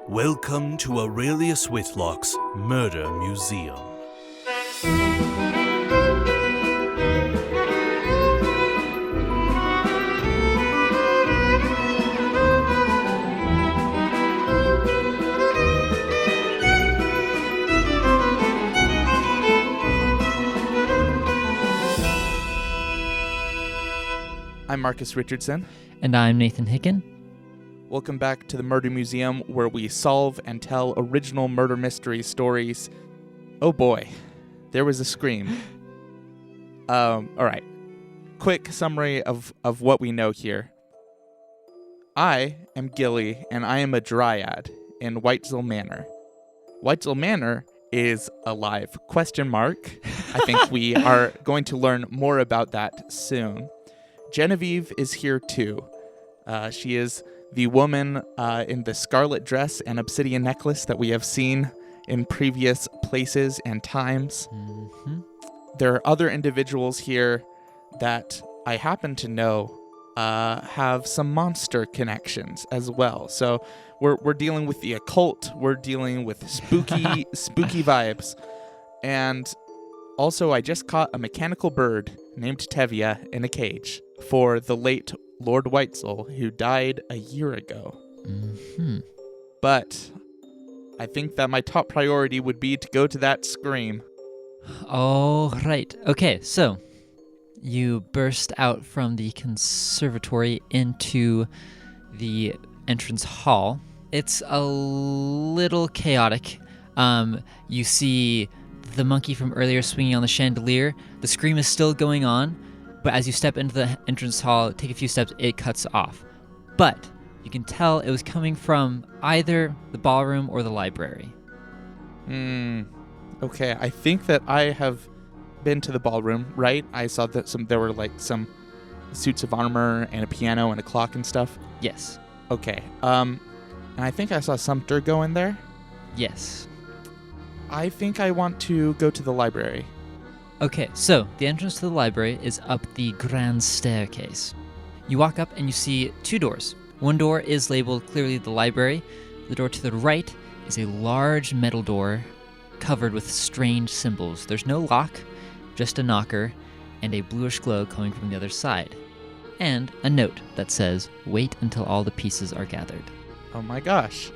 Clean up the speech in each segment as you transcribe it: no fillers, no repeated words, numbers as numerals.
Welcome to Aurelius Whitlock's Murder Museum. I'm Marcus Richardson. And I'm Nathan Hicken. Welcome back to the Murder Museum, where we solve and tell original murder mystery stories. Oh boy, there was a scream. All right. Quick summary of what we know here. I am Gilly, and I am a dryad in Whitesville Manor. Whitesville Manor is alive? ? I think we are going to learn more about that soon. Genevieve is here too. She is the woman in the scarlet dress and obsidian necklace that we have seen in previous places and times. Mm-hmm. There are other individuals here that I happen to know have some monster connections as well. So we're dealing with the occult. We're dealing with spooky vibes. And also, I just caught a mechanical bird named Tevia in a cage for the late Lord Whitesville, who died a year ago. Mm-hmm. But I think that my top priority would be to go to that scream. All right. Okay, so you burst out from the conservatory into the entrance hall. It's a little chaotic. You see the monkey from earlier swinging on the chandelier. The scream is still going on, but as you step into the entrance hall, take a few steps, it cuts off. But you can tell it was coming from either the ballroom or the library. Okay, I think that I have been to the ballroom, right? I saw that there were like some suits of armor and a piano and a clock and stuff. Yes. Okay. And I think I saw Sumter go in there. Yes. I think I want to go to the library. Okay, so the entrance to the library is up the grand staircase. You walk up and you see two doors. One door is labeled clearly the library. The door to the right is a large metal door covered with strange symbols. There's no lock, just a knocker, and a bluish glow coming from the other side. And a note that says, "Wait until all the pieces are gathered." Oh my gosh.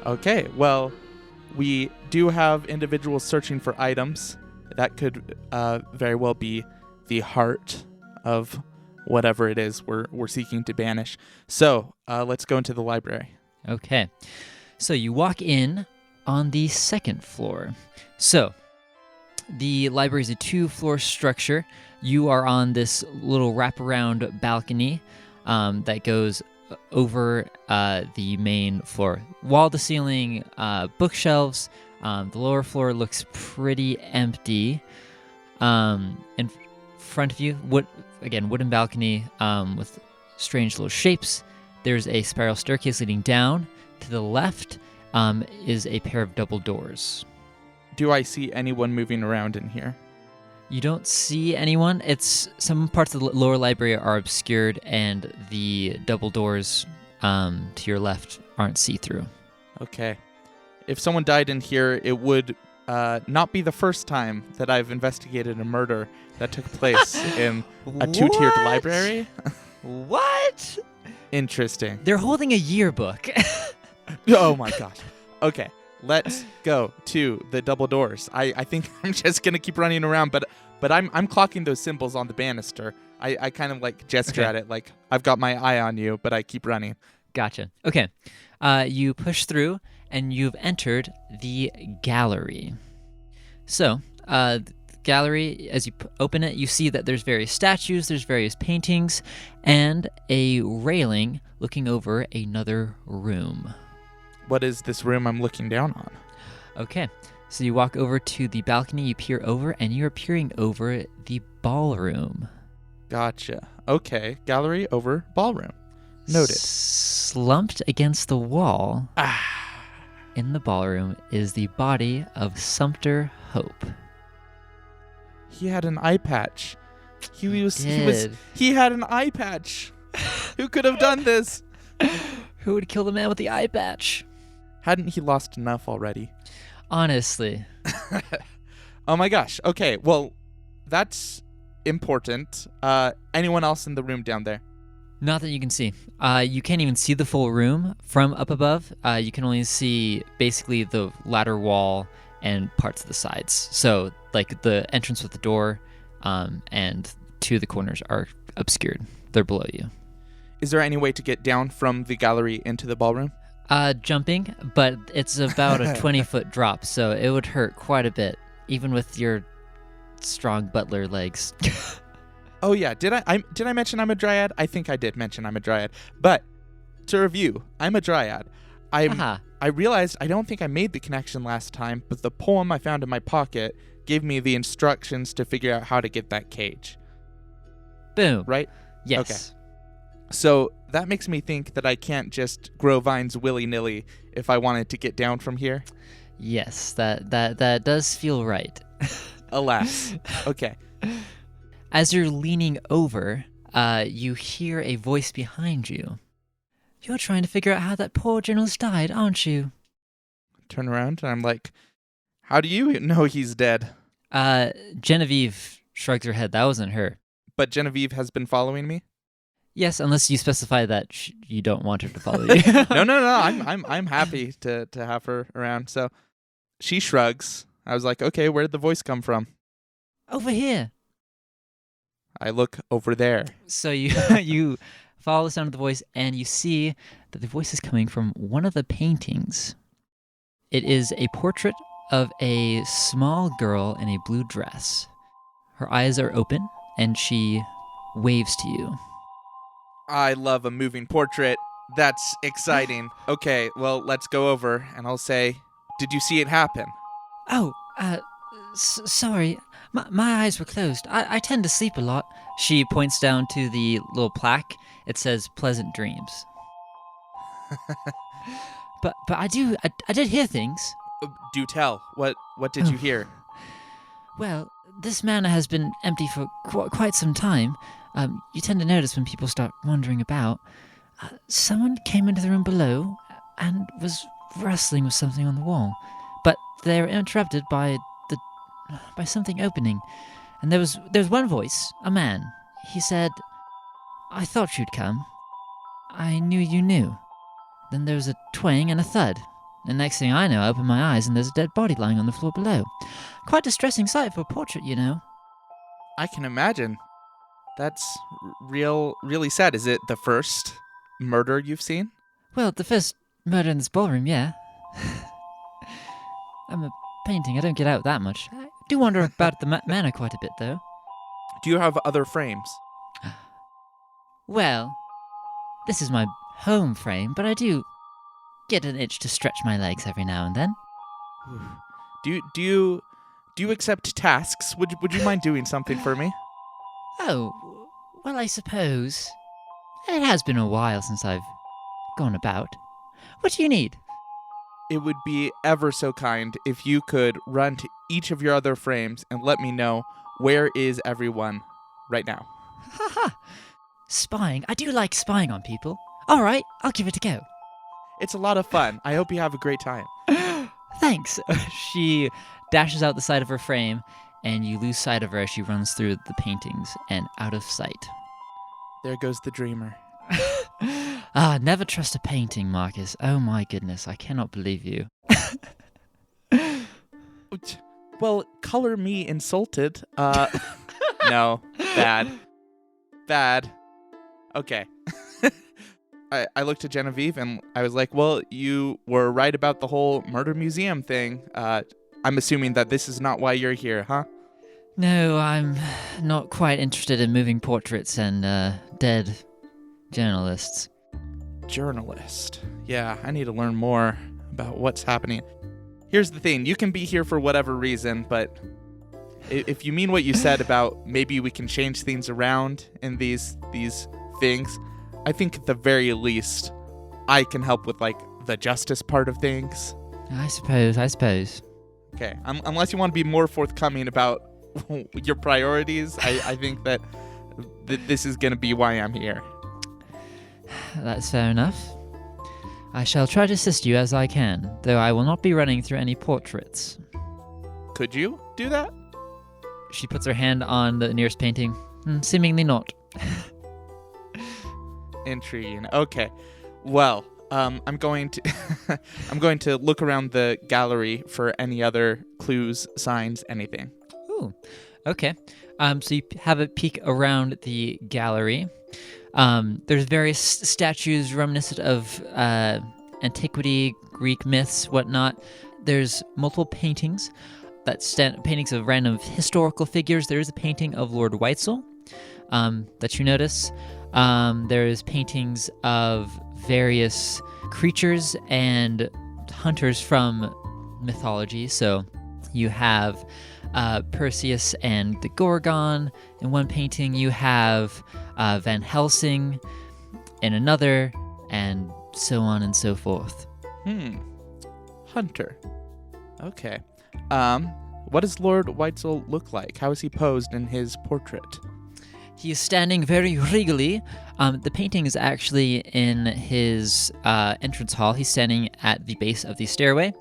Okay, well, we do have individuals searching for items. That could very well be the heart of whatever it is we're seeking to banish. So let's go into the library. Okay, so you walk in on the second floor. So the library is a 2-floor structure. You are on this little wraparound balcony that goes over the main floor. Wall-to-ceiling bookshelves. The lower floor looks pretty empty. In front of you, wooden balcony with strange little shapes. There's a spiral staircase leading down. To the left is a pair of double doors. Do I see anyone moving around in here? You don't see anyone. Some parts of the lower library are obscured, and the double doors to your left aren't see-through. Okay. If someone died in here, it would not be the first time that I've investigated a murder that took place in a 2-tiered library. What? Interesting. They're holding a yearbook. Oh my gosh. Okay, let's go to the double doors. I think I'm just gonna keep running around, but I'm clocking those symbols on the banister. I kind of like gesture at it like I've got my eye on you, but I keep running. Gotcha. Okay. You push through, and you've entered the gallery. So, the gallery, as you open it, you see that there's various statues, there's various paintings, and a railing looking over another room. What is this room I'm looking down on? Okay. So you walk over to the balcony, you peer over, and you're peering over the ballroom. Gotcha. Okay, gallery over ballroom. Noted. Slumped against the wall in the ballroom is the body of Sumter Hope. He had an eye patch. He had an eye patch. Who could have done this? Who would kill the man with the eye patch? Hadn't he lost enough already? Honestly. Oh my gosh. Okay, well, that's important. Anyone else in the room down there? Not that you can see. You can't even see the full room from up above. You can only see basically the ladder wall and parts of the sides. So, like, the entrance with the door and two of the corners are obscured. They're below you. Is there any way to get down from the gallery into the ballroom? Jumping, but it's about a 20-foot drop, so it would hurt quite a bit, even with your strong butler legs. Oh yeah, did I mention I'm a dryad? I think I did mention I'm a dryad. But to review, I'm a dryad. I realized I don't think I made the connection last time, but the poem I found in my pocket gave me the instructions to figure out how to get that cage. Boom. Right? Yes. Okay. So that makes me think that I can't just grow vines willy-nilly if I wanted to get down from here. Yes, that does feel right. Alas. Okay. As you're leaning over, you hear a voice behind you. You're trying to figure out how that poor journalist died, aren't you? Turn around and I'm like, how do you know he's dead? Genevieve shrugs her head. That wasn't her. But Genevieve has been following me? Yes, unless you specify that you don't want her to follow you. No. I'm happy to have her around. So she shrugs. I was like, okay, where did the voice come from? Over here. I look over there. So you follow the sound of the voice, and you see that the voice is coming from one of the paintings. It is a portrait of a small girl in a blue dress. Her eyes are open, and she waves to you. I love a moving portrait. That's exciting. Okay, well, let's go over, and I'll say, did you see it happen? Oh, sorry. My eyes were closed. I tend to sleep a lot. She points down to the little plaque. It says pleasant dreams. but I did hear things. Do tell. What did you hear? Well, this manor has been empty for quite some time. You tend to notice when people start wandering about. Someone came into the room below and was wrestling with something on the wall. But they were interrupted by something opening. And there was one voice, a man. He said, I thought you'd come. I knew you knew. Then there was a twang and a thud. The next thing I know, I open my eyes and there's a dead body lying on the floor below. Quite a distressing sight for a portrait, you know. I can imagine. That's really sad. Is it the first murder you've seen? Well, the first murder in this ballroom, yeah. I'm a painting. I don't get out that much. I do wander about the manor quite a bit, though. Do you have other frames? Well, this is my home frame, but I do get an itch to stretch my legs every now and then. Do you accept tasks? Would you mind doing something for me? Oh, well, I suppose. It has been a while since I've gone about. What do you need? It would be ever so kind if you could run to each of your other frames and let me know where is everyone right now. Haha. Spying. I do like spying on people. All right, I'll give it a go. It's a lot of fun. I hope you have a great time. Thanks. She dashes out the side of her frame, and you lose sight of her as she runs through the paintings and out of sight. There goes the dreamer. Never trust a painting, Marcus. Oh my goodness, I cannot believe you. Well, color me insulted. No, bad. Okay. I looked at Genevieve and I was like, well, you were right about the whole murder museum thing. I'm assuming that this is not why you're here, huh? No, I'm not quite interested in moving portraits and dead journalists. Journalist. Yeah, I need to learn more about what's happening. Here's the thing, you can be here for whatever reason, but if you mean what you said about maybe we can change things around in these things, I think at the very least I can help with like the justice part of things. I suppose. Okay, unless you want to be more forthcoming about your priorities, I think that this is going to be why I'm here. That's fair enough. I shall try to assist you as I can, though I will not be running through any portraits. Could you do that? She puts her hand on the nearest painting. Seemingly not. Intriguing. Okay. Well, I'm going to I'm going to look around the gallery for any other clues, signs, anything. Ooh, okay. So you have a peek around the gallery. There's various statues reminiscent of antiquity, Greek myths, whatnot. There's multiple paintings paintings of random historical figures. There is a painting of Lord Weitzel that you notice. There's paintings of various creatures and hunters from mythology. So you have Perseus and the Gorgon in one painting. You have Van Helsing in another, and so on and so forth. Hunter. Okay. What does Lord Weitzel look like? How is he posed in his portrait? He is standing very regally. The painting is actually in his entrance hall. He's standing at the base of the stairway.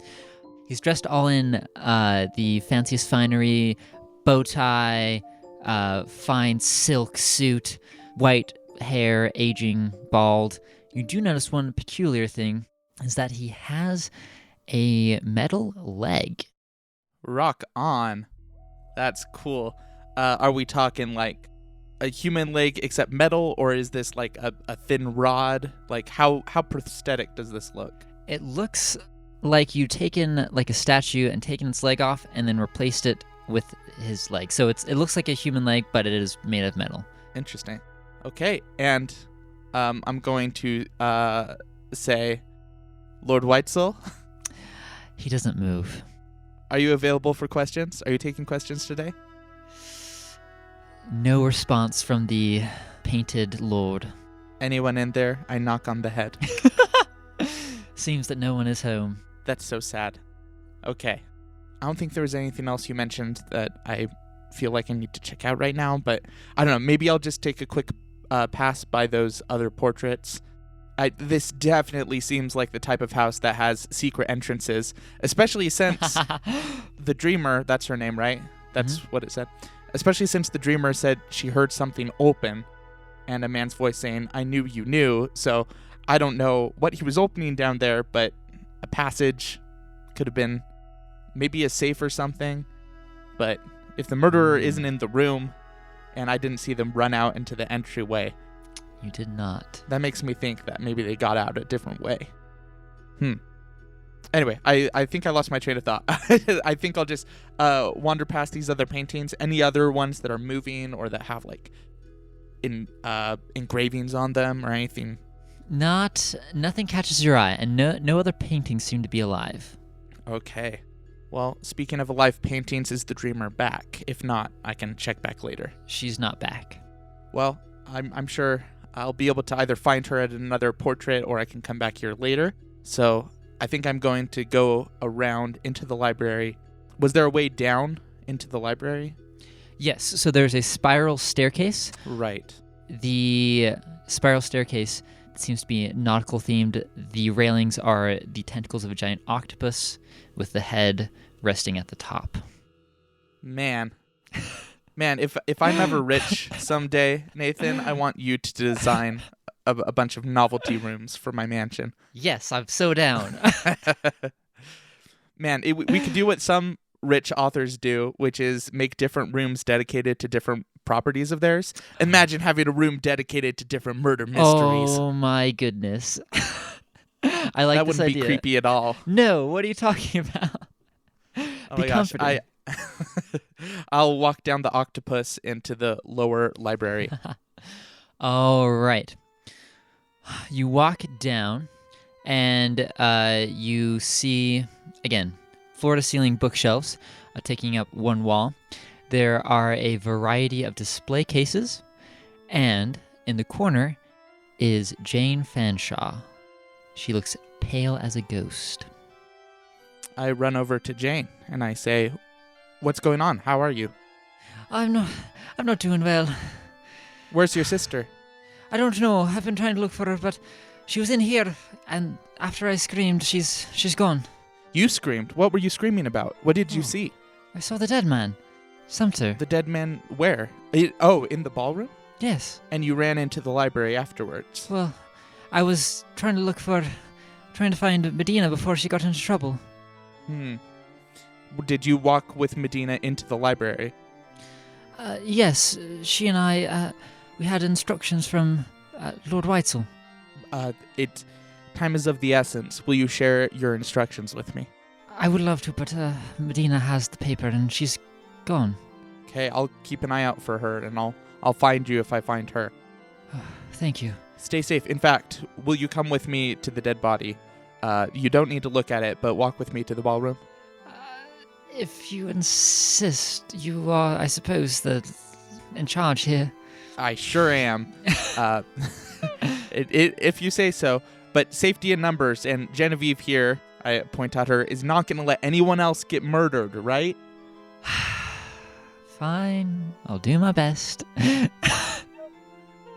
He's dressed all in the fanciest finery, bow tie, fine silk suit, white hair, aging, bald. You do notice one peculiar thing is that he has a metal leg. Rock on. That's cool. Are we talking like a human leg except metal, or is this like a thin rod? Like how prosthetic does this look? It looks like you've taken like a statue and taken its leg off and then replaced it with his leg. So it looks like a human leg, but it is made of metal. Interesting. Okay, and I'm going to say, Lord Weitzel. He doesn't move. Are you available for questions? Are you taking questions today? No response from the painted lord. Anyone in there? I knock on the head. Seems that no one is home. That's so sad. Okay. I don't think there was anything else you mentioned that I feel like I need to check out right now, but I don't know. Maybe I'll just take a quick pass by those other portraits. This definitely seems like the type of house that has secret entrances, especially since the dreamer, that's her name, right? That's what it said. Especially since the dreamer said she heard something open and a man's voice saying, "I knew you knew." So I don't know what he was opening down there, but a passage could have been maybe a safe or something. But if the murderer isn't in the room and I didn't see them run out into the entryway, You did not. that makes me think that maybe they got out a different way. Anyway, I think I lost my train of thought. I think I'll just wander past these other paintings. Any other ones that are moving or that have like engravings on them or anything? Nothing catches your eye, and no other paintings seem to be alive. Okay. Well, speaking of alive paintings, is the dreamer back? If not, I can check back later. She's not back. Well, I'm sure I'll be able to either find her at another portrait or I can come back here later. So I think I'm going to go around into the library. Was there a way down into the library? Yes, so there's a spiral staircase. Right. The spiral staircase seems to be nautical themed. The railings are the tentacles of a giant octopus with the head resting at the top. Man, if I'm ever rich someday, Nathan, I want you to design a bunch of novelty rooms for my mansion. Yes, I'm so down. Man, we could do what some rich authors do, which is make different rooms dedicated to different properties of theirs. Imagine having a room dedicated to different murder mysteries. Oh my goodness. I like that this wouldn't idea. be creepy at all. No, what are you talking about? Oh Be my gosh, comforting. I'll walk down the octopus into the lower library. All right. You walk down, and you see, again, floor-to-ceiling bookshelves taking up one wall. There are a variety of display cases, and in the corner is Jane Fanshawe. She looks pale as a ghost. I run over to Jane, and I say, "What's going on? How are you?" I'm not doing well. Where's your sister? I don't know. I've been trying to look for her, but She was in here, and after I screamed, she's gone. You screamed. What were you screaming about? What did you see? I saw the dead man. Sumter. The dead man where? In the ballroom? Yes. And you ran into the library afterwards. Well, I was trying to find Medina before she got into trouble. Did you walk with Medina into the library? Yes, she and I, we had instructions from Lord Weitzel. Time is of the essence. Will you share your instructions with me? I would love to, but Medina has the paper and she's gone. Okay, I'll keep an eye out for her, and I'll find you if I find her. Thank you. Stay safe. In fact, will you come with me to the dead body? You don't need to look at it, but walk with me to the ballroom. If you insist, you are, I suppose, in charge here. I sure am. If you say so. But safety in numbers, and Genevieve here, I point at her, is not going to let anyone else get murdered, right? Fine. I'll do my best.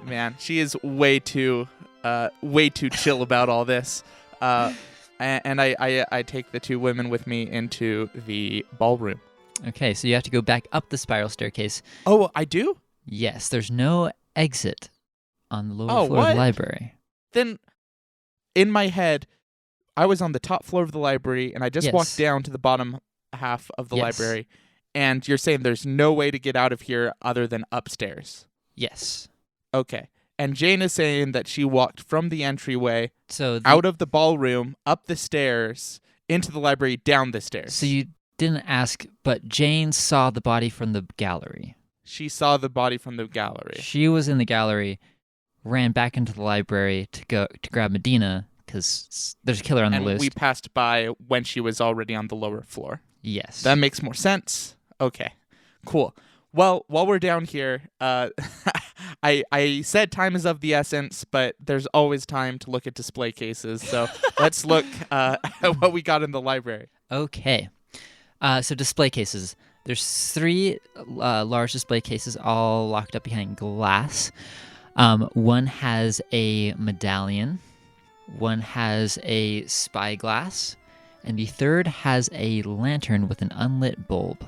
Man, she is way too chill about all this. And I take the two women with me into the ballroom. Okay, so you have to go back up the spiral staircase. Oh, I do? Yes, there's no exit on the lower floor of what? the library. Then, in my head, I was on the top floor of the library, and I just walked down to the bottom half of the library. And you're saying there's no way to get out of here other than upstairs? Yes. Okay. And Jane is saying that she walked from the entryway out of the ballroom, up the stairs, into the library, down the stairs. So you didn't ask, but Jane saw the body from the gallery. She saw the body from the gallery. She was in the gallery, ran back into the library to grab Medina, because there's a killer on the list. And we passed by when she was already on the lower floor. Yes. That makes more sense. Okay, cool. Well, while we're down here, I said time is of the essence, but there's always time to look at display cases. So let's look at what we got in the library. Okay. So display cases. There's 3 large display cases all locked up behind glass. One has a medallion. One has a spyglass. And the third has a lantern with an unlit bulb.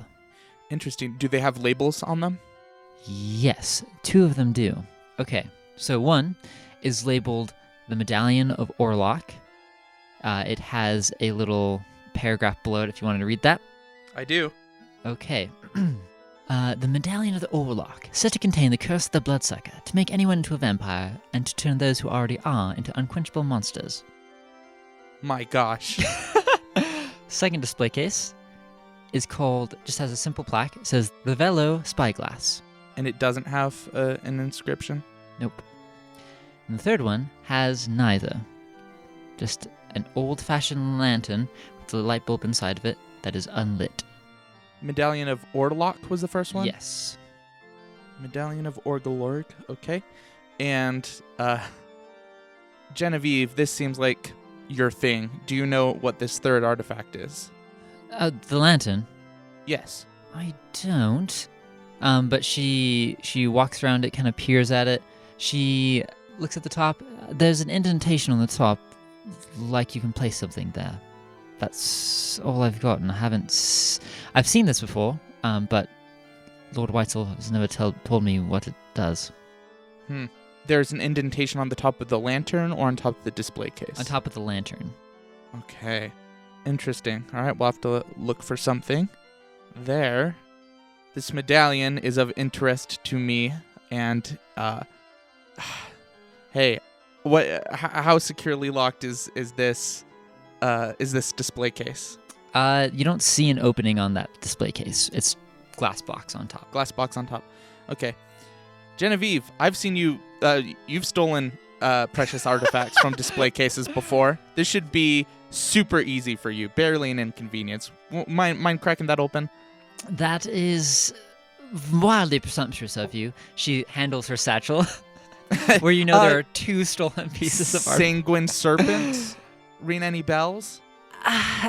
Interesting. Do they have labels on them? Yes, 2 of them do. Okay, so one is labeled the Medallion of Orlok. It has a little paragraph below it if you wanted to read that. I do. Okay. The Medallion of the Orlok, said to contain the curse of the bloodsucker, to make anyone into a vampire, and to turn those who already are into unquenchable monsters. My gosh. Second display case is just has a simple plaque. It says, the Velo Spyglass. And it doesn't have an inscription? Nope. And the third one has neither. Just an old-fashioned lantern with a light bulb inside of it that is unlit. Medallion of Orlok was the first one? Yes. Medallion of Orgolorg, okay. And, Genevieve, this seems like your thing. Do you know what this third artifact is? The lantern? Yes. I don't. But she walks around it, kind of peers at it. She looks at the top. There's an indentation on the top, like you can place something there. That's all I've gotten. I've seen this before, but Lord Weitzel has never told me what it does. There's an indentation on the top of the lantern or on top of the display case? On top of the lantern. Okay. Interesting. All right, we'll have to look for something there. This medallion is of interest to me, and hey, how securely locked is this display case? You don't see an opening on that display case. It's glass box on top. Glass box on top. Okay. Genevieve, I've seen you. You've stolen precious artifacts from display cases before. This should be super easy for you. Barely an inconvenience. Mind cracking that open? That is wildly presumptuous of you. She handles her satchel, where there are 2 stolen pieces of art. Sanguine serpents? Ring any bells?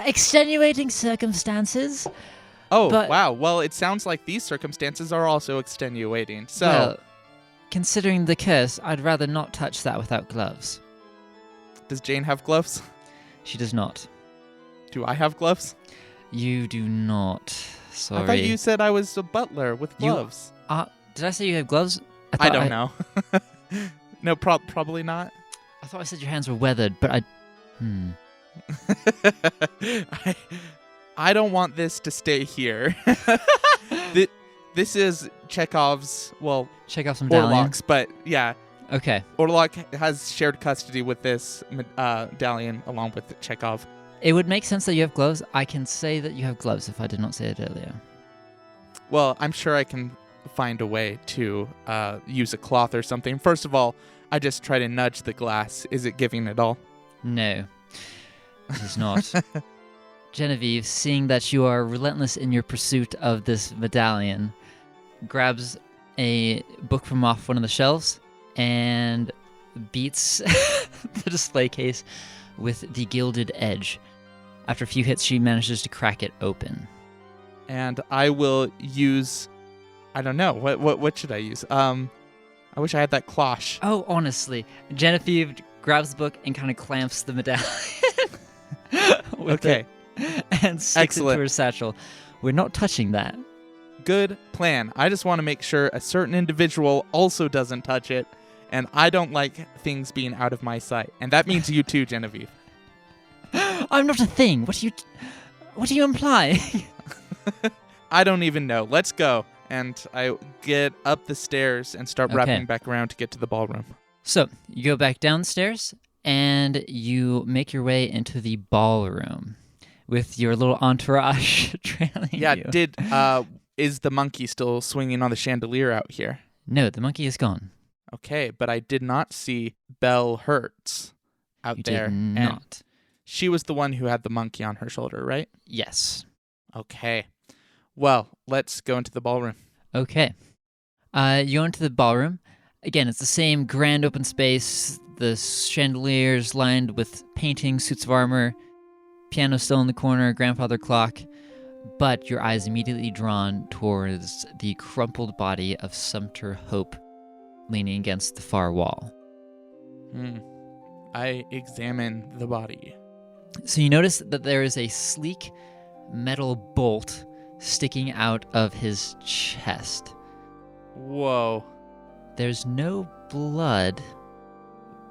Extenuating circumstances. Oh, wow. Well, it sounds like these circumstances are also extenuating. So, well, considering the curse, I'd rather not touch that without gloves. Does Jane have gloves? She does not. Do I have gloves? You do not. Sorry. I thought you said I was a butler with gloves. Did I say you have gloves? I don't know. No, probably not. I thought I said your hands were weathered, but I... I don't want this to stay here. This is Chekhov's, Chekhov's medallion. Orlok's, but yeah. Okay. Orlok has shared custody with this medallion along with Chekhov. It would make sense that you have gloves. I can say that you have gloves if I did not say it earlier. Well, I'm sure I can find a way to use a cloth or something. First of all, I just try to nudge the glass. Is it giving at all? No, it is not. Genevieve, seeing that you are relentless in your pursuit of this medallion, grabs a book from off one of the shelves and beats the display case with the gilded edge. After a few hits, she manages to crack it open. And I will use... I don't know. What should I use? I wish I had that cloche. Oh, honestly. Genevieve grabs the book and kind of clamps the medallion. Okay. And sticks it to her satchel. We're not touching that. Good plan. I just want to make sure a certain individual also doesn't touch it, and I don't like things being out of my sight. And that means you too, Genevieve. I'm not a thing. What do you imply? I don't even know. Let's go. And I get up the stairs and start wrapping back around to get to the ballroom. So you go back downstairs and you make your way into the ballroom with your little entourage trailing you. Yeah, is the monkey still swinging on the chandelier out here? No, the monkey is gone. Okay, but I did not see Belle Hertz out there. You did not. And she was the one who had the monkey on her shoulder, right? Yes. Okay. Well, let's go into the ballroom. Okay. You go into the ballroom. Again, it's the same grand open space. The chandeliers lined with paintings, suits of armor, piano still in the corner, grandfather clock. But your eyes immediately drawn towards the crumpled body of Sumter Hope leaning against the far wall. I examine the body. So you notice that there is a sleek metal bolt sticking out of his chest. Whoa. There's no blood,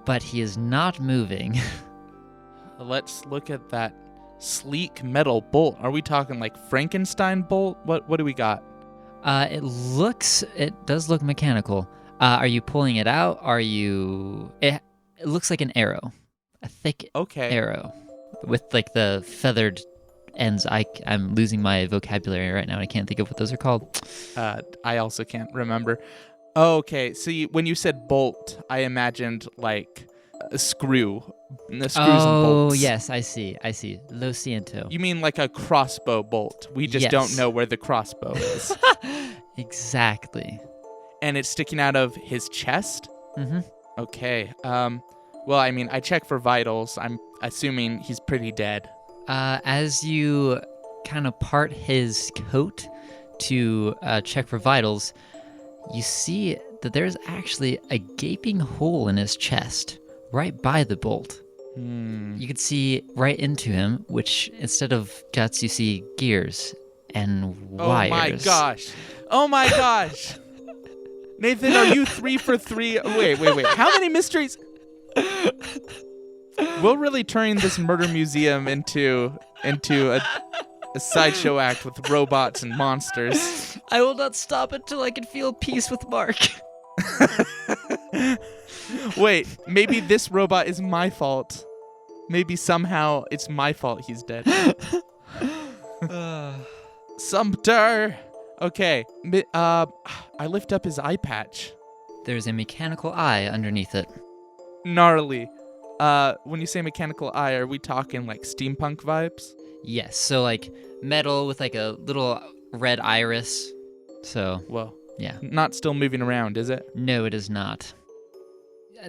but he is not moving. Let's look at that sleek metal bolt. Are we talking like Frankenstein bolt? What do we got? It does look mechanical. Are you pulling it out? It looks like an arrow. A thick arrow with like the feathered ends. I'm losing my vocabulary right now, and I can't think of what those are called. I also can't remember. Okay, see, when you said bolt, I imagined like a screw. The screws and bolts. Oh, yes, I see. Lo siento. You mean like a crossbow bolt. We just don't know where the crossbow is. Exactly. And it's sticking out of his chest? Mm-hmm. Okay. Well, I mean, I check for vitals. I'm assuming he's pretty dead. As you kind of part his coat to check for vitals, you see that there's actually a gaping hole in his chest right by the bolt. You can see right into him, which instead of guts, you see gears and wires. Oh my gosh. Nathan, are you 3 for 3? Wait. How many mysteries? We're really turning this murder museum into a sideshow act with robots and monsters. I will not stop until I can feel peace with Mark. Wait, maybe this robot is my fault. Maybe somehow it's my fault he's dead. Sumter! Okay, I lift up his eye patch. There's a mechanical eye underneath it. Gnarly. When you say mechanical eye, are we talking like steampunk vibes? Yes, so like metal with like a little red iris. So, whoa. Yeah. Not still moving around, is it? No, it is not.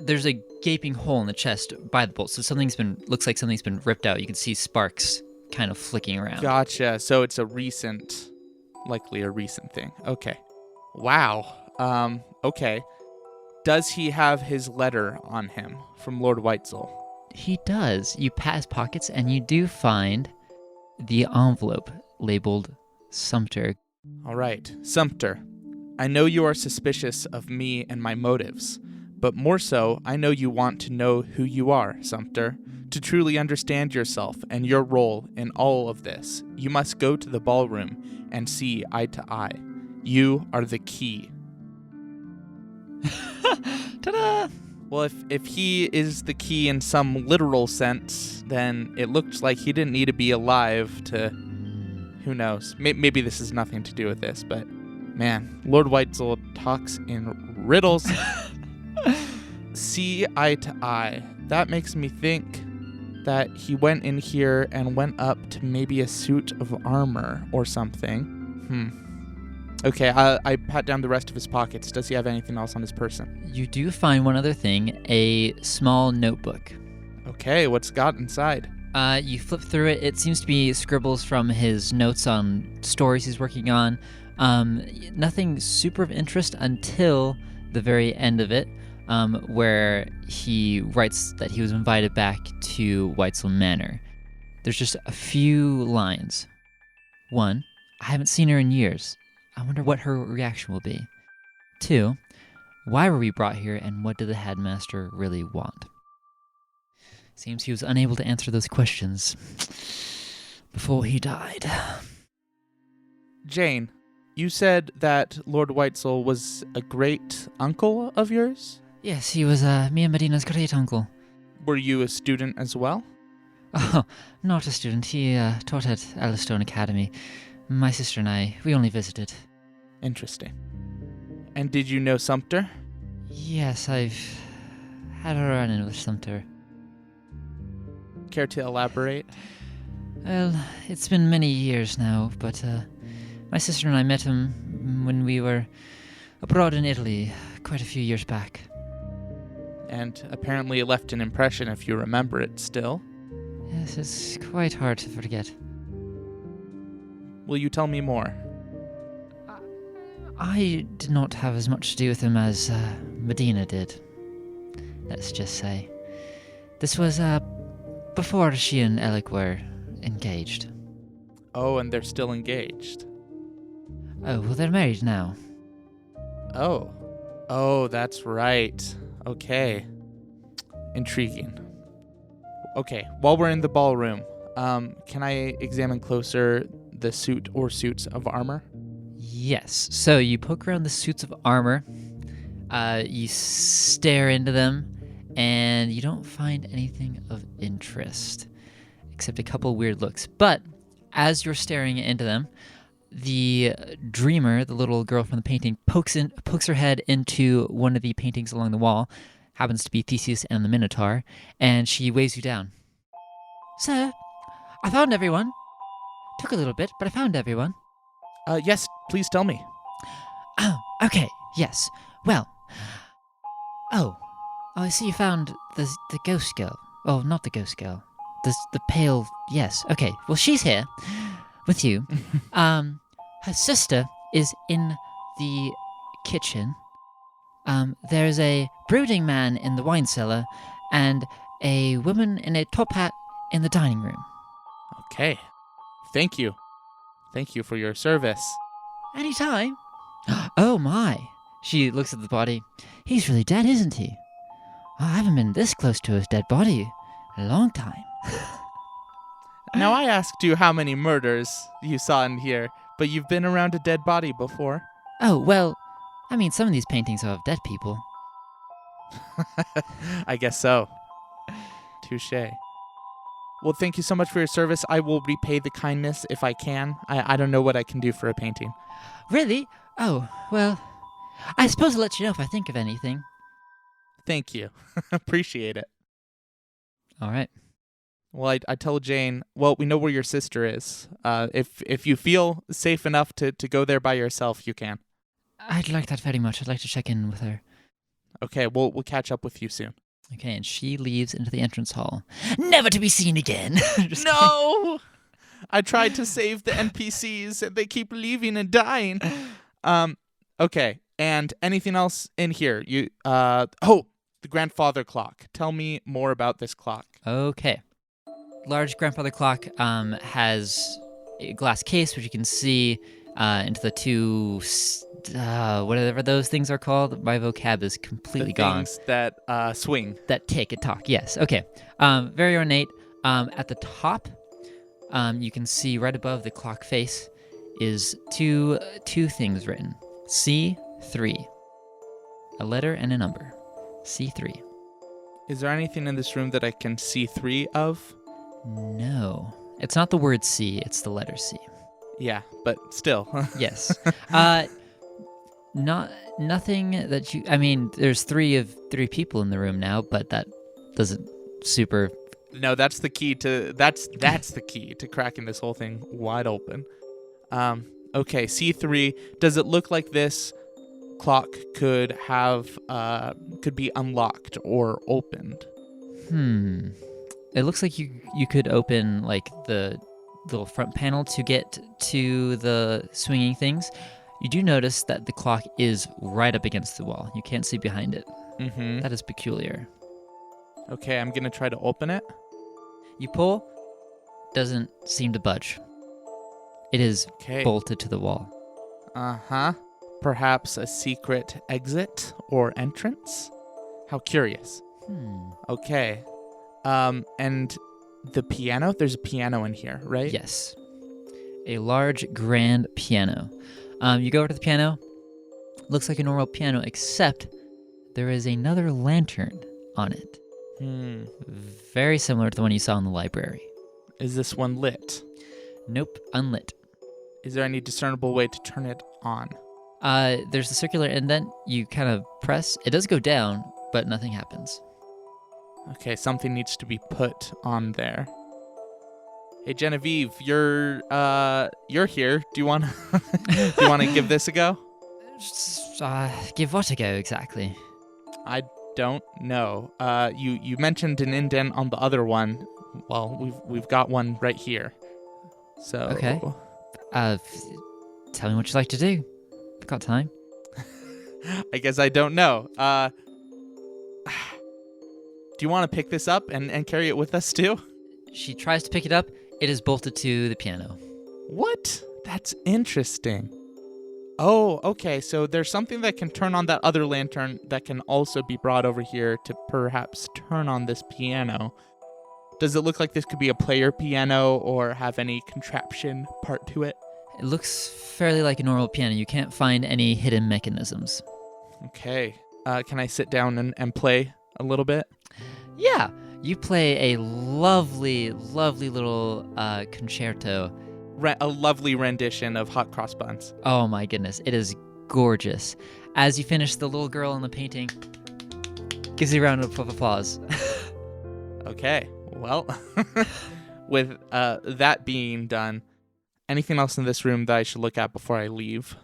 There's a gaping hole in the chest by the bolt, so looks like something's been ripped out. You can see sparks kind of flicking around. Gotcha. So it's likely a recent thing. Okay. Wow. Okay. Does he have his letter on him from Lord Whitesell? he does. You pat his pockets, and you do find the envelope labeled Sumter. All right, Sumter. I know you are suspicious of me and my motives, but more so, I know you want to know who you are, Sumter. To truly understand yourself and your role in all of this, you must go to the ballroom and see eye to eye. You are the key. Ta-da! Well, if he is the key in some literal sense, then it looks like he didn't need to be alive to... Who knows? Maybe this has nothing to do with this, but... Man, Lord Weitzel talks in riddles. See eye to eye. That makes me think that he went in here and went up to maybe a suit of armor or something. Okay, I pat down the rest of his pockets. Does he have anything else on his person? You do find one other thing, a small notebook. Okay, what's got inside? You flip through it. It seems to be scribbles from his notes on stories he's working on. Nothing super of interest until the very end of it, where he writes that he was invited back to Weitzel Manor. There's just a few lines. 1, I haven't seen her in years. I wonder what her reaction will be. 2, why were we brought here, and what did the headmaster really want? Seems he was unable to answer those questions before he died. Jane, you said that Lord Weitzel was a great uncle of yours? Yes, he was me and Medina's great uncle. Were you a student as well? Oh, not a student. He taught at Yellowstone Academy. My sister and I, we only visited. Interesting. And did you know Sumter? Yes, I've had a run-in with Sumter. Care to elaborate? Well, it's been many years now, but my sister and I met him when we were abroad in Italy quite a few years back. And apparently it left an impression if you remember it still. Yes, it's quite hard to forget. Will you tell me more? I did not have as much to do with him as Medina did, let's just say. This was before she and Alec were engaged. Oh, and they're still engaged. Oh, well, they're married now. Oh, that's right. Okay. Intriguing. Okay, while we're in the ballroom, can I examine closer the suit or suits of armor? Yes. So you poke around the suits of armor, you stare into them, and you don't find anything of interest, except a couple weird looks. But as you're staring into them, the dreamer, the little girl from the painting, pokes her head into one of the paintings along the wall. Happens to be Theseus and the Minotaur, and she waves you down. Sir, I found everyone. Took a little bit, but I found everyone. Yes, please tell me. Oh, okay, yes. Well, I see you found the ghost girl. Oh, not the ghost girl. The pale, yes. Okay, well, she's here with you. Her sister is in the kitchen. There's a brooding man in the wine cellar, and a woman in a top hat in the dining room. Okay. Thank you. Thank you for your service. Anytime. Oh my. She looks at the body. He's really dead, isn't he? I haven't been this close to his dead body in a long time. Now, I asked you how many murders you saw in here, but you've been around a dead body before. Oh, well, I mean, some of these paintings are of dead people. I guess so. Touché. Well, thank you so much for your service. I will repay the kindness if I can. I don't know what I can do for a painting. Really? Oh, well, I suppose I'll let you know if I think of anything. Thank you. Appreciate it. All right. Well, I tell Jane, well, we know where your sister is. If you feel safe enough to go there by yourself, you can. I'd like that very much. I'd like to check in with her. Okay, we'll catch up with you soon. Okay, and she leaves into the entrance hall. Never to be seen again. No! I tried to save the NPCs, and they keep leaving and dying. Okay, and anything else in here? The grandfather clock. Tell me more about this clock. Okay. Large grandfather clock has a glass case, which you can see into the two, whatever those things are called. My vocab is completely gone. Things that swing. That tick and talk, yes. Okay. Very ornate. At the top, you can see right above the clock face is two things written. C3. A letter and a number. C3. Is there anything in this room that I can see 3 of? No. It's not the word C, it's the letter C. Yeah, but still. Yes. Nothing that you... I mean, there's three people in the room now, but that doesn't super... No, that's the key to... That's the key to cracking this whole thing wide open. Okay, C3. Does it look like this clock could be unlocked or opened? It looks like you could open like the little front panel to get to the swinging things. You do notice that the clock is right up against the wall. You can't see behind it. Mm-hmm. That is peculiar. Okay, I'm gonna try to open it. You pull, doesn't seem to budge. It is bolted to the wall. Uh-huh. Perhaps a secret exit or entrance? How curious. Okay. And the piano? There's a piano in here, right? Yes. A large, grand piano. You go over to the piano. Looks like a normal piano, except there is another lantern on it. Very similar to the one you saw in the library. Is this one lit? Nope, unlit. Is there any discernible way to turn it on? There's the circular indent. You kind of press. It does go down, but nothing happens. Okay, something needs to be put on there. Hey Genevieve, you're here. Do you want to give this a go? Give what a go exactly? I don't know. You mentioned an indent on the other one. Well, we've got one right here. So okay. Tell me what you'd like to do. I've got time. I guess I don't know. Do you want to pick this up and carry it with us too? She tries to pick it up. It is bolted to the piano. What? That's interesting. Oh, okay. So there's something that can turn on that other lantern that can also be brought over here to perhaps turn on this piano. Does it look like this could be a player piano or have any contraption part to it? It looks fairly like a normal piano. You can't find any hidden mechanisms. Okay. Can I sit down and play a little bit? Yeah. You play a lovely, lovely little concerto. A lovely rendition of Hot Cross Buns. Oh my goodness. It is gorgeous. As you finish, the little girl in the painting gives you a round of applause. Okay. Well, with that being done, anything else in this room that I should look at before I leave?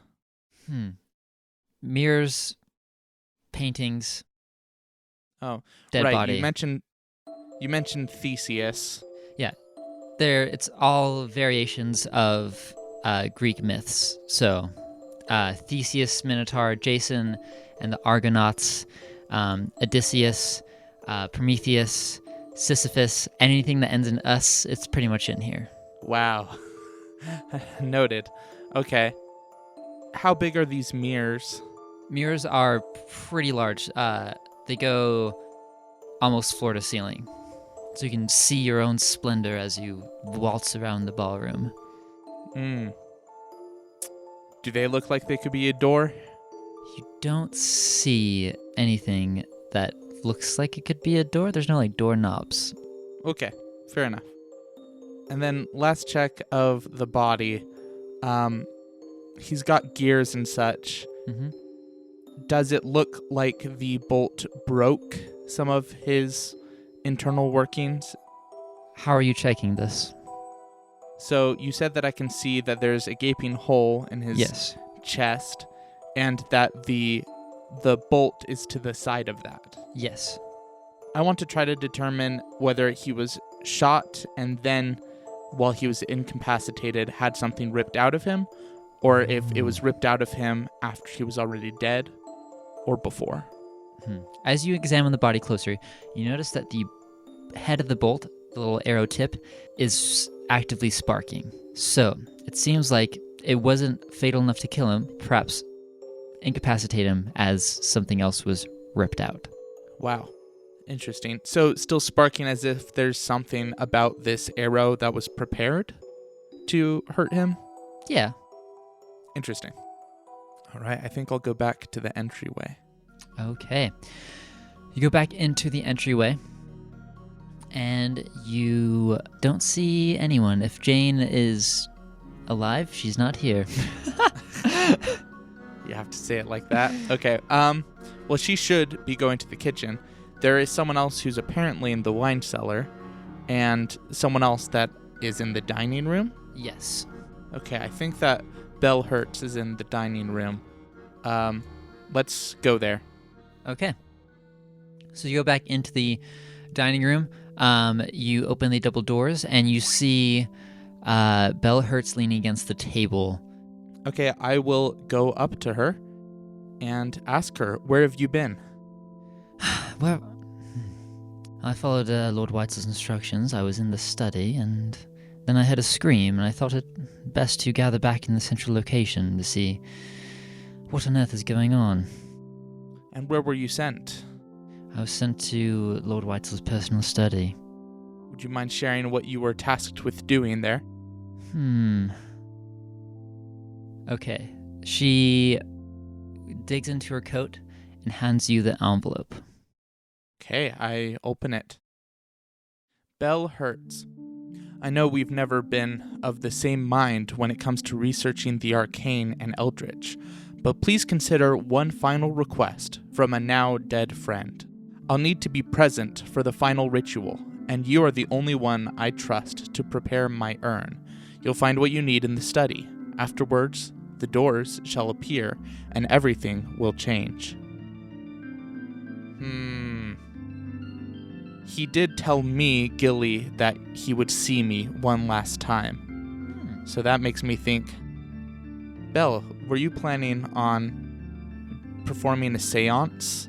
Mirrors, paintings. Oh, dead right. body. You mentioned Theseus. Yeah, it's all variations of Greek myths. So, Theseus, Minotaur, Jason, and the Argonauts, Odysseus, Prometheus, Sisyphus. Anything that ends in us, it's pretty much in here. Wow. Noted. Okay. How big are these mirrors? Mirrors are pretty large. They go almost floor to ceiling. So you can see your own splendor as you waltz around the ballroom. Do they look like they could be a door? You don't see anything that looks like it could be a door. There's no like doorknobs. Okay, fair enough. And then last check of the body. He's got gears and such. Mm-hmm. Does it look like the bolt broke some of his internal workings? How are you checking this? So you said that I can see that there's a gaping hole in his chest, and that the bolt is to the side of that. Yes. I want to try to determine whether he was shot and then, while he was incapacitated, had something ripped out of him, or if it was ripped out of him after he was already dead, or before. As you examine the body closer, you notice that the head of the bolt, the little arrow tip, is actively sparking. So it seems like it wasn't fatal enough to kill him, perhaps incapacitate him as something else was ripped out. Wow. Interesting. So still sparking as if there's something about this arrow that was prepared to hurt him? Yeah. Interesting. All right, I think I'll go back to the entryway. Okay. You go back into the entryway, and you don't see anyone. If Jane is alive, she's not here. You have to say it like that? Okay. Well, she should be going to the kitchen. There is someone else who's apparently in the wine cellar, and someone else that is in the dining room. Yes. Okay, I think that Belle Hertz is in the dining room. Let's go there. Okay. So you go back into the dining room. You open the double doors, and you see Belle Hertz leaning against the table. Okay, I will go up to her and ask her, where have you been? Well, I followed Lord White's instructions. I was in the study, and then I heard a scream, and I thought it best to gather back in the central location to see what on earth is going on. And where were you sent? I was sent to Lord White's personal study. Would you mind sharing what you were tasked with doing there? Okay. She digs into her coat and hands you the envelope. Okay, I open it. Belle Hertz. I know we've never been of the same mind when it comes to researching the arcane and eldritch, but please consider one final request from a now dead friend. I'll need to be present for the final ritual, and you are the only one I trust to prepare my urn. You'll find what you need in the study. Afterwards, the doors shall appear, and everything will change. He did tell me, Gilly, that he would see me one last time. So that makes me think, Belle, were you planning on performing a seance?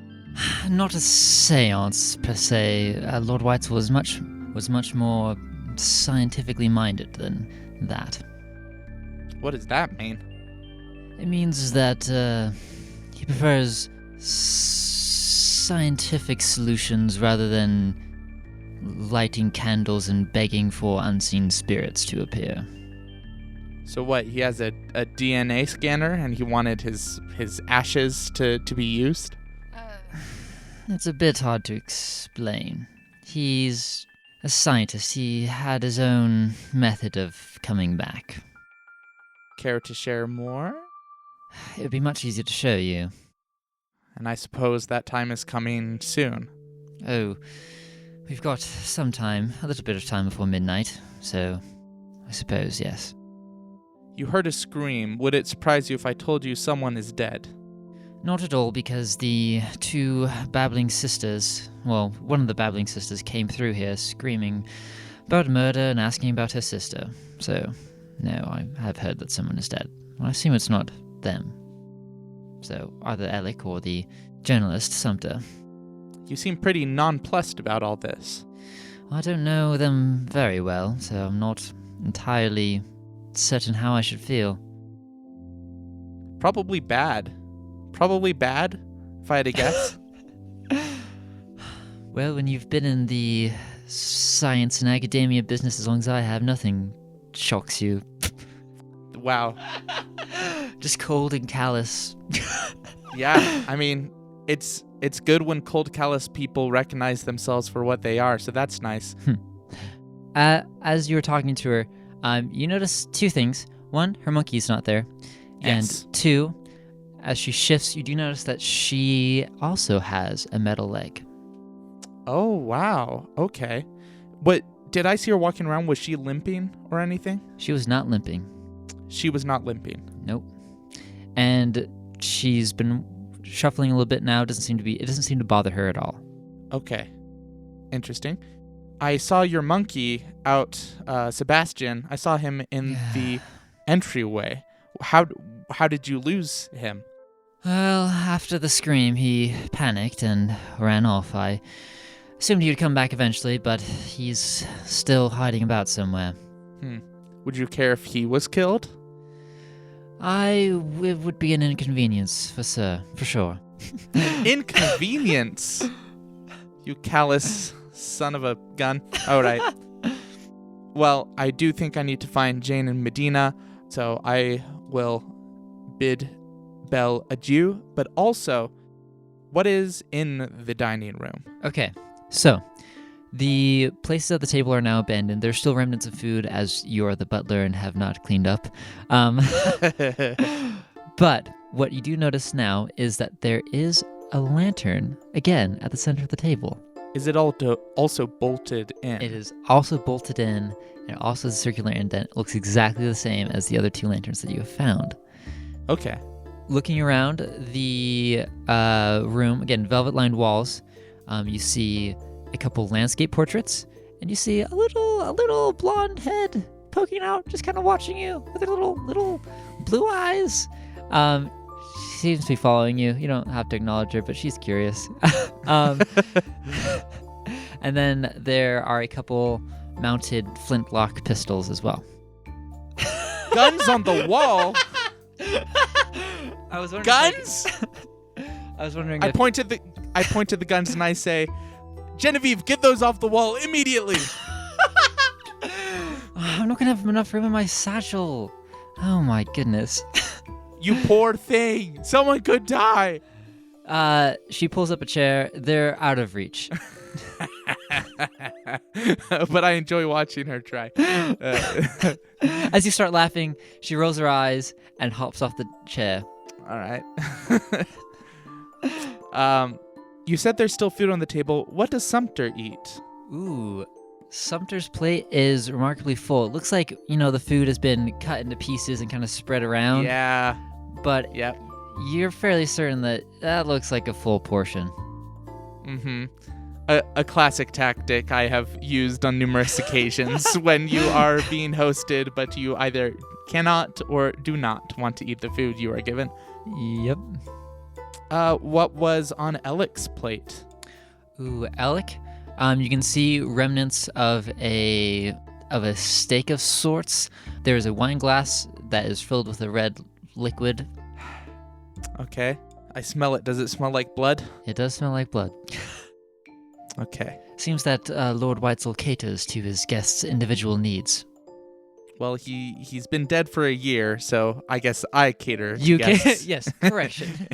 Not a seance, per se. Lord White was much more scientifically minded than that. What does that mean? It means that he prefers scientific solutions rather than lighting candles and begging for unseen spirits to appear. So what, he has a DNA scanner and he wanted his ashes to be used? It's a bit hard to explain. He's a scientist. He had his own method of coming back. Care to share more? It would be much easier to show you. And I suppose that time is coming soon. Oh, we've got some time, a little bit of time before midnight, so I suppose, yes. You heard a scream. Would it surprise you if I told you someone is dead? Not at all, because the two babbling sisters, well, one of the babbling sisters came through here screaming about murder and asking about her sister. So, no, I have heard that someone is dead. I assume it's not them. So, either Alec or the journalist, Sumter. You seem pretty nonplussed about all this. I don't know them very well, so I'm not entirely certain how I should feel. Probably bad. Probably bad, if I had to guess. Well, when you've been in the science and academia business as long as I have, nothing shocks you. Wow. Just cold and callous. Yeah, I mean, it's good when cold, callous people recognize themselves for what they are, so that's nice. As you were talking to her, you notice two things. One, her monkey's not there. Yes. And two, as she shifts, you do notice that she also has a metal leg. Oh, wow. Okay. What, did I see her walking around? Was she limping or anything? She was not limping. She was not limping. Nope. And she's been shuffling a little bit now. It doesn't seem to bother her at all. Okay. Interesting. I saw your monkey out, Sebastian. I saw him in the entryway. How did you lose him? Well, after the scream, he panicked and ran off. I assumed he would come back eventually, but he's still hiding about somewhere. Would you care if he was killed? It would be an inconvenience, for sure. Inconvenience? You callous son of a gun. All right. Well, I do think I need to find Jane and Medina, so I will bid Belle adieu. But also, what is in the dining room? Okay, so the places at the table are now abandoned. There's still remnants of food, as you are the butler and have not cleaned up. But what you do notice now is that there is a lantern, again, at the center of the table. Is it also bolted in? It is also bolted in, and it also has a circular indent. It looks exactly the same as the other two lanterns that you have found. Okay. Looking around the room, again, velvet-lined walls, you see a couple landscape portraits, and you see a little blonde head poking out, just kind of watching you with her little blue eyes. She seems to be following you. You don't have to acknowledge her, but she's curious. And then there are a couple mounted flintlock pistols as well. Guns on the wall? I was wondering. Guns? I was wondering. I point to the guns and I say, Genevieve, get those off the wall immediately. I'm not gonna have enough room in my satchel. Oh my goodness. You poor thing. Someone could die. She pulls up a chair. They're out of reach. But I enjoy watching her try. As you start laughing, she rolls her eyes and hops off the chair. All right. You said there's still food on the table. What does Sumter eat? Ooh, Sumter's plate is remarkably full. It looks like, the food has been cut into pieces and kind of spread around. Yeah. But Yep. you're fairly certain that looks like a full portion. Mm-hmm. A classic tactic I have used on numerous occasions when you are being hosted, but you either cannot or do not want to eat the food you are given. Yep. What was on Alec's plate? Ooh, Alec. You can see remnants of a steak of sorts. There is a wine glass that is filled with a red liquid. Okay. I smell it. Does it smell like blood? It does smell like blood. Okay. Seems that Lord Weitzel caters to his guests' individual needs. Well, he's been dead for a year, so I guess I cater to guests. Yes, correction.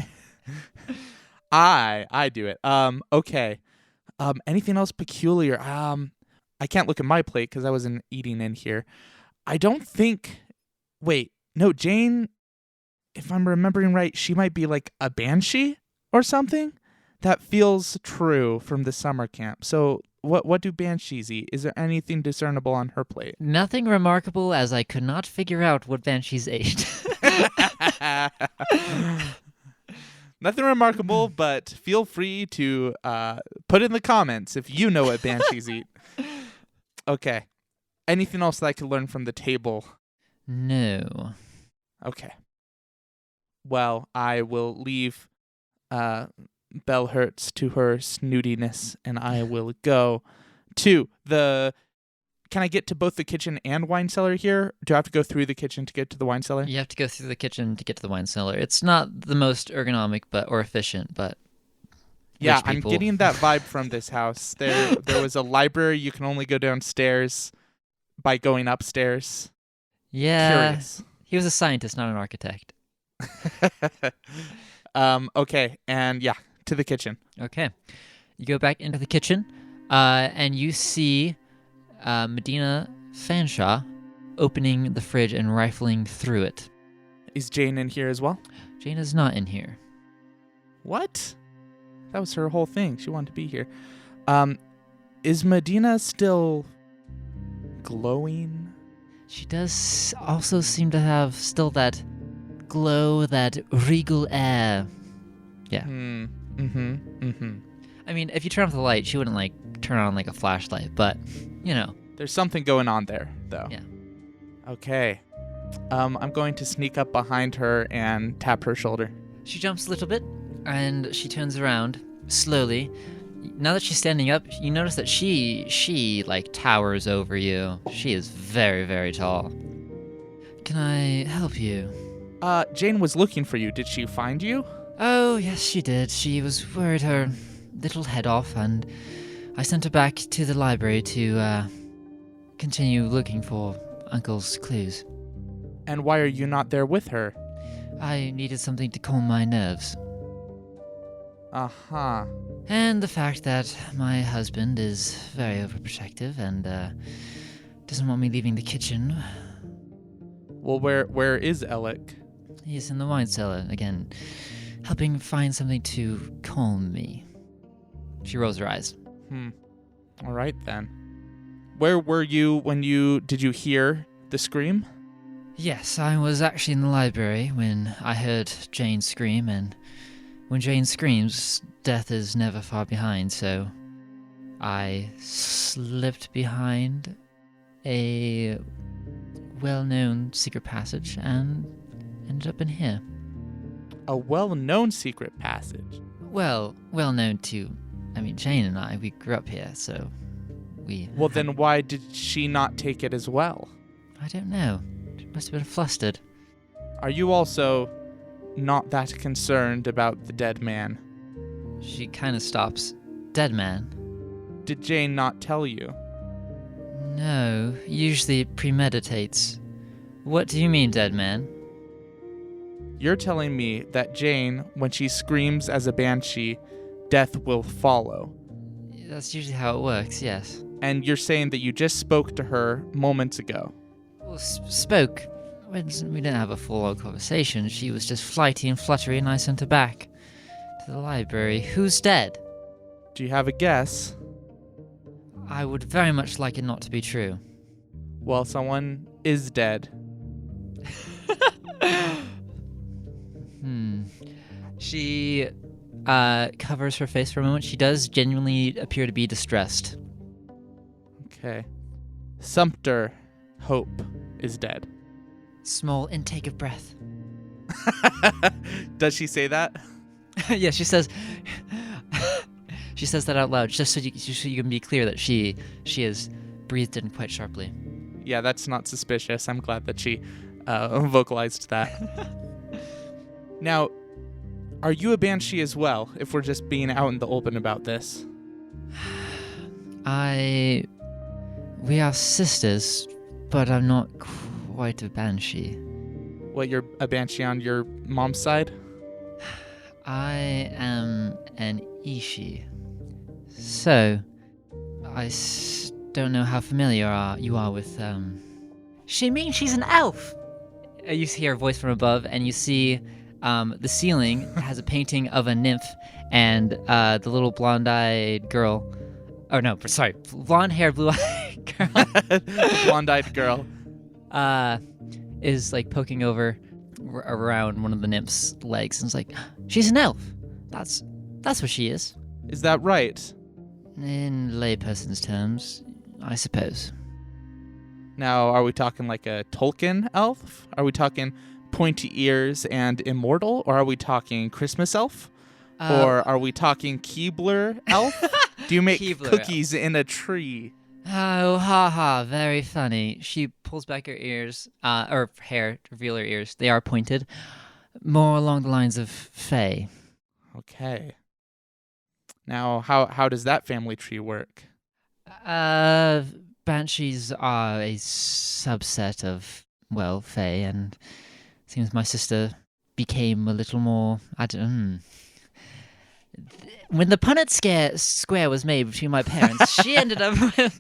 I do it. Okay. Anything else peculiar? I can't look at my plate because I wasn't eating in here. I don't think. Wait, no, Jane. If I'm remembering right, she might be like a banshee or something. That feels true from the summer camp. So, what do banshees eat? Is there anything discernible on her plate? Nothing remarkable, as I could not figure out what banshees ate. Nothing remarkable, but feel free to put in the comments if you know what banshees eat. Okay. Anything else that I could learn from the table? No. Okay. Well, I will leave Belle Hertz to her snootiness, and I will go to the... Can I get to both the kitchen and wine cellar here? Do I have to go through the kitchen to get to the wine cellar? You have to go through the kitchen to get to the wine cellar. It's not the most ergonomic or efficient, but yeah, I'm getting that vibe from this house. There was a library. You can only go downstairs by going upstairs. Yeah. Curious. He was a scientist, not an architect. Okay, and yeah, to the kitchen. Okay. You go back into the kitchen, and you see Medina Fanshawe opening the fridge and rifling through it. Is Jane in here as well? Jane is not in here. What? That was her whole thing. She wanted to be here. Is Medina still glowing? She does also seem to have still that glow, that regal air. Yeah. I mean, if you turn off the light, she wouldn't turn on a flashlight, but There's something going on there, though. Yeah. Okay. I'm going to sneak up behind her and tap her shoulder. She jumps a little bit, and she turns around slowly. Now that she's standing up, you notice that she like towers over you. She is very, very tall. Can I help you? Jane was looking for you. Did she find you? Oh, yes, she did. She was worried her little head off, and I sent her back to the library to continue looking for Uncle's clues. And why are you not there with her? I needed something to calm my nerves. Uh-huh. And the fact that my husband is very overprotective and doesn't want me leaving the kitchen. Well, where is Alec? He's in the wine cellar, again, helping find something to calm me. She rolls her eyes. All right, then. Where were you when did you hear the scream? Yes, I was actually in the library when I heard Jane scream, and when Jane screams, death is never far behind, so I slipped behind a well-known secret passage and ended up in here. A well-known secret passage. Well known to, Jane and I, we grew up here, so we... Well, then why did she not take it as well? I don't know. She must have been flustered. Are you also not that concerned about the dead man? She kind of stops. Dead man? Did Jane not tell you? No, usually premeditates. What do you mean, dead man? You're telling me that Jane, when she screams as a banshee, death will follow. That's usually how it works, yes. And you're saying that you just spoke to her moments ago. Well, spoke. We didn't have a full-on conversation. She was just flighty and fluttery, and I sent her back to the library. Who's dead? Do you have a guess? I would very much like it not to be true. Well, someone is dead. She covers her face for a moment. She does genuinely appear to be distressed. Okay. Sumter Hope is dead. Small intake of breath. Does she say that? Yeah, she says that out loud, just so you can be clear that she is breathed in quite sharply. Yeah, that's not suspicious. I'm glad that she vocalized that. Now, are you a banshee as well, if we're just being out in the open about this? We are sisters, but I'm not quite a banshee. What, you're a banshee on your mom's side? I am an Ishi. So, I don't know how familiar you are with, She means she's an elf! You hear a voice from above, and you see the ceiling has a painting of a nymph, and the little blonde-eyed girl... Oh, no, sorry. Blonde-haired, blue-eyed girl. Blonde-eyed girl. Is, like, poking over around one of the nymph's legs, and is like, she's an elf! That's what she is. Is that right? In layperson's terms, I suppose. Now, are we talking like a Tolkien elf? Are we talking pointy ears and immortal? Or are we talking Christmas elf? Or are we talking Keebler elf? Do you make Keebler cookies in a tree? Oh, ha, very funny. She pulls back her ears, or hair to reveal her ears. They are pointed, more along the lines of Fae. Okay. Now, how does that family tree work? Banshees are a subset of, well, Fae, and it seems my sister became a little more, When the Punnett square was made between my parents, she ended up with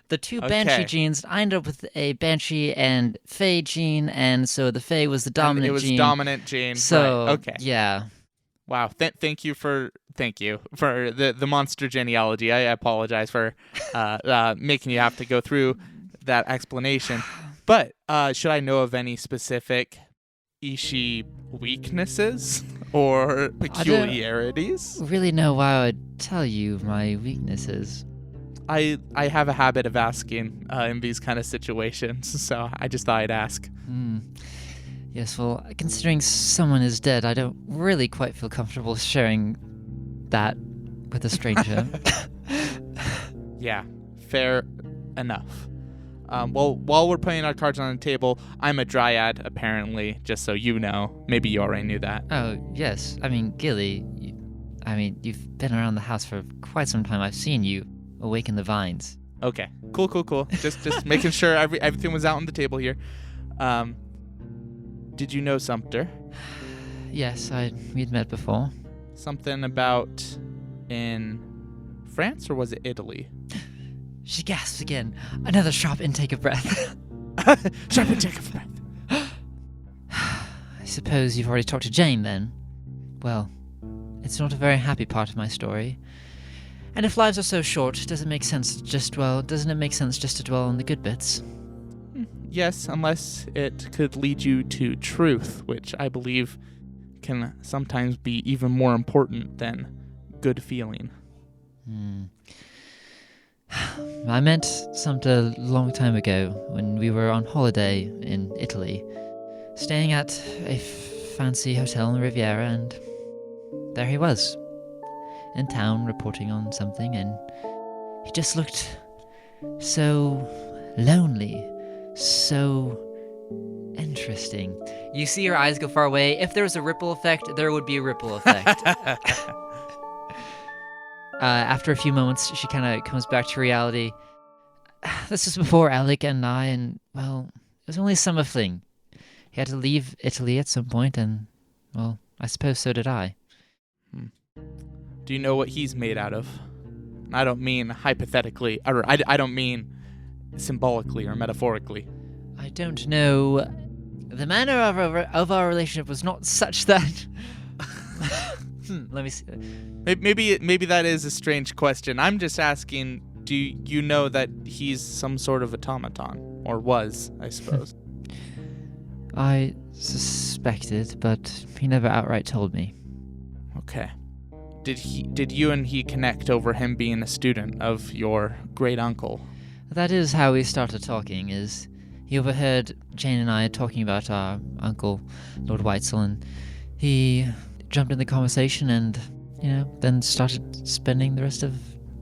the two Banshee genes. I ended up with a Banshee and Fae gene, and so the Fae was the dominant gene. It was dominant gene. So, right. Okay. Yeah. Wow. Thank you for the monster genealogy. I apologize for making you have to go through that explanation. But should I know of any specific Ishi weaknesses or peculiarities? I don't really know why I would tell you my weaknesses. I have a habit of asking in these kind of situations, so I just thought I'd ask. Yes, well, considering someone is dead, I don't really quite feel comfortable sharing that with a stranger. Yeah, fair enough. Well, while we're putting our cards on the table, I'm a dryad, apparently, just so you know. Maybe you already knew that. Oh, yes. I mean, Gilly, you've been around the house for quite some time. I've seen you awaken the vines. Okay, cool. Just making sure everything was out on the table here. Did you know Sumter? Yes, we'd met before. Something about in France, or was it Italy? She gasps again. Another sharp intake of breath. Sharp intake of breath. I suppose you've already talked to Jane, then? Well, it's not a very happy part of my story. And if lives are so short, doesn't it make sense just to dwell on the good bits? Yes, unless it could lead you to truth, which I believe can sometimes be even more important than good feeling. I met Sumter a long time ago when we were on holiday in Italy, staying at a fancy hotel in the Riviera, and there he was, in town reporting on something, and he just looked so lonely, so interesting. You see her eyes go far away. If there was a ripple effect, there would be a ripple effect. After a few moments, she kind of comes back to reality. This was before Alec and I, and, well, it was only a summer fling. He had to leave Italy at some point, and, well, I suppose so did I. Do you know what he's made out of? I don't mean hypothetically, or I don't mean symbolically or metaphorically. I don't know. The manner of our relationship was not such that... Let me see. Maybe that is a strange question. I'm just asking, do you know that he's some sort of automaton? Or was, I suppose. I suspected, but he never outright told me. Okay. Did you and he connect over him being a student of your great uncle? That is how we started talking, is he overheard Jane and I talking about our uncle, Lord Whitesell, and he jumped in the conversation and, then started spending the rest of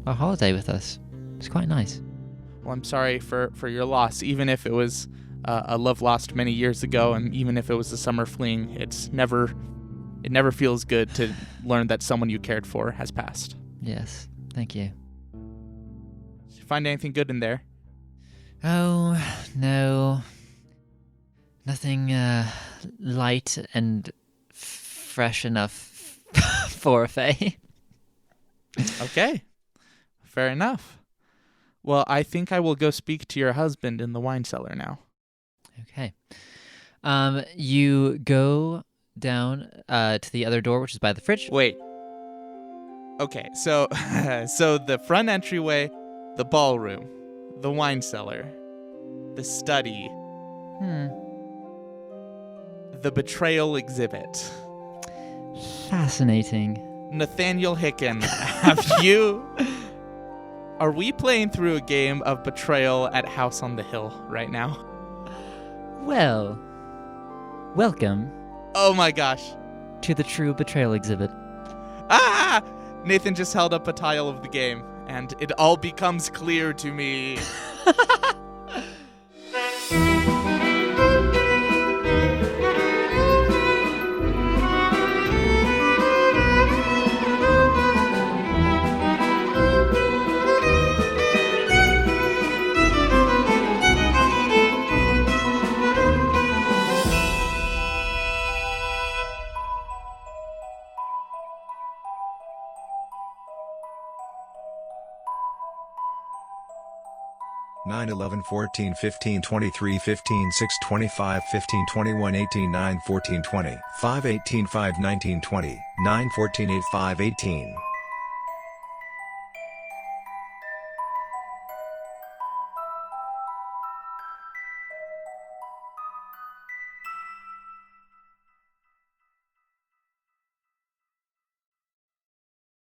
our holiday with us. It was quite nice. Well, I'm sorry for your loss, even if it was a love lost many years ago, and even if it was a summer fling, it never feels good to learn that someone you cared for has passed. Yes, thank you. Did you find anything good in there? Oh, no. Nothing light and fresh enough for a fae. Okay. Fair enough. Well, I think I will go speak to your husband in the wine cellar now. Okay. You go down to the other door, which is by the fridge. Wait. Okay, so the front entryway, the ballroom, the wine cellar, the study, the Betrayal Exhibit. Fascinating. Nathaniel Hicken, are we playing through a game of Betrayal at House on the Hill right now? Well, welcome. Oh my gosh. To the true Betrayal Exhibit. Ah! Nathan just held up a tile of the game, and it all becomes clear to me. Nine 11 14 15 23 15 6 25 15 21 18 9 14 20 5 18 5 19 20 9 14 8 5 18